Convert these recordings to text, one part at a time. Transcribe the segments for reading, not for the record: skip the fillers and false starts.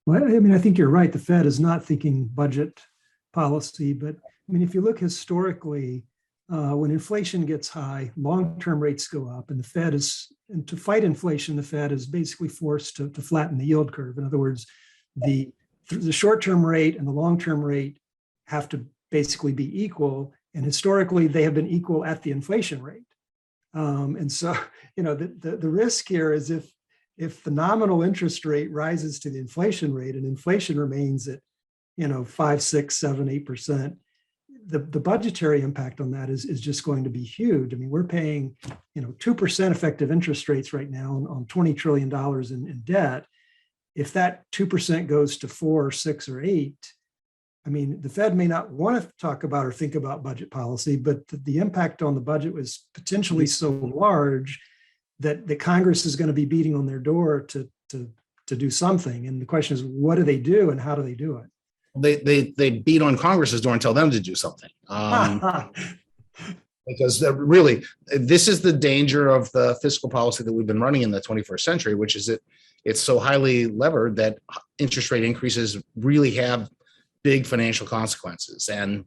Well, I mean, I think you're right. The Fed is not thinking budget policy, but I mean, if you look historically, when inflation gets high, long-term rates go up, and and to fight inflation, the Fed is basically forced to flatten the yield curve. In other words, the short-term rate and the long-term rate have to basically be equal, and historically they have been equal at the inflation rate. And so, the risk here is if the nominal interest rate rises to the inflation rate and inflation remains at 5, 6, 7, 8%, the budgetary impact on that is just going to be huge. I mean, we're paying 2% effective interest rates right now on $20 trillion in debt. If that 2% goes to 4 or 6 or 8, I mean, the Fed may not want to talk about or think about budget policy, but the impact on the budget was potentially so large that the Congress is going to be beating on their door to do something. And the question is, what do they do and how do they do it? They beat on Congress's door and tell them to do something. Because really, this is the danger of the fiscal policy that we've been running in the 21st century, which is that it's so highly levered that interest rate increases really have big financial consequences. And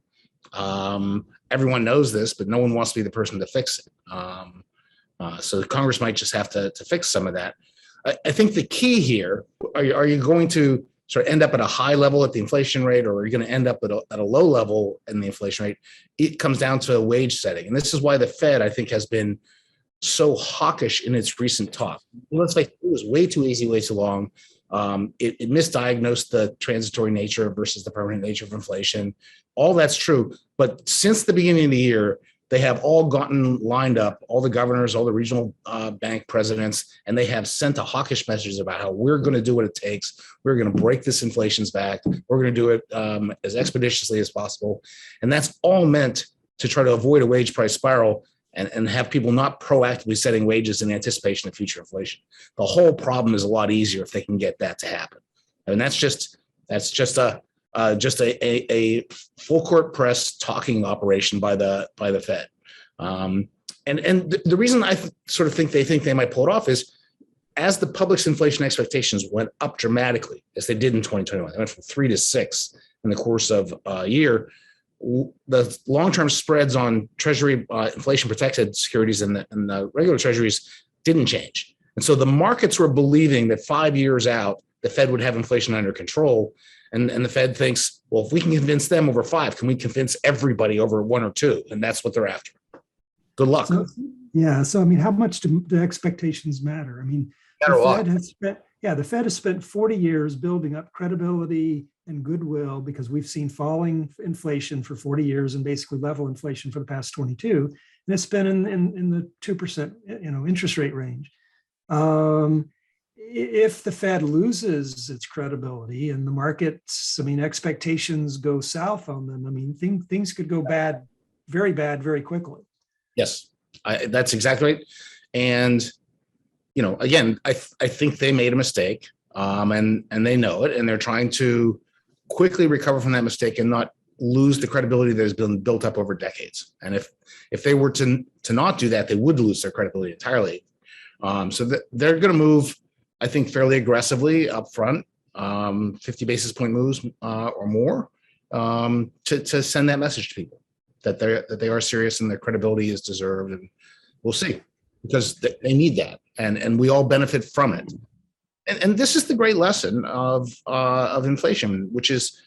everyone knows this, but no one wants to be the person to fix it. So Congress might just have to fix some of that. I think the key here, are you going to sort of end up at a high level at the inflation rate, or are you going to end up at a low level in the inflation rate? It comes down to wage setting. And this is why the Fed, I think, has been so hawkish in its recent talk. Let's face it, it was way too easy, way too long. It misdiagnosed the transitory nature versus the permanent nature of inflation. All that's true. But since the beginning of the year, they have all gotten lined up, all the governors, all the regional bank presidents, and they have sent a hawkish message about how we're going to do what it takes. We're going to break this inflation's back. We're going to do it as expeditiously as possible. And that's all meant to try to avoid a wage price spiral and have people not proactively setting wages in anticipation of future inflation. The whole problem is a lot easier if they can get that to happen. And that's just a full court press talking operation by the Fed. And the reason I sort of think they might pull it off is as the public's inflation expectations went up dramatically, as they did in 2021, they went from 3 to 6 in the course of a year. The long-term spreads on Treasury inflation protected securities and the regular Treasuries didn't change. And so the markets were believing that 5 years out, the Fed would have inflation under control. And the Fed thinks, well, if we can convince them over 5, can we convince everybody over 1 or 2? And that's what they're after. Good luck. So I mean, how much do the expectations matter? I mean, the Fed has spent 40 years building up credibility and goodwill because we've seen falling inflation for 40 years and basically level inflation for the past 22. And it's been in the 2%, interest rate range. If the Fed loses its credibility and the markets, expectations go south on them, things could go bad, very quickly. Yes, that's exactly right. And, again, I think they made a mistake and they know it, and they're trying to quickly recover from that mistake and not lose the credibility that has been built up over decades. And if they were to not do that, they would lose their credibility entirely. So they're going to move, I think, fairly aggressively up front, 50 basis point moves or more to send that message to people that they are serious and their credibility is deserved. And we'll see, because they need that, and we all benefit from it. And this is the great lesson of inflation, which is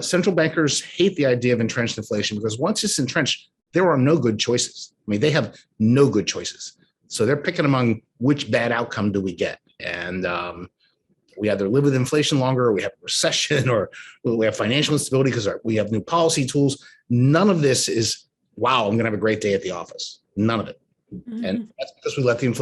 central bankers hate the idea of entrenched inflation, because once it's entrenched, there are no good choices. They have no good choices. So they're picking among which bad outcome do we get. And we either live with inflation longer, or we have a recession, or we have financial instability because we have new policy tools. None of this is, wow, I'm going to have a great day at the office. None of it. Mm-hmm. And that's because we let the inflation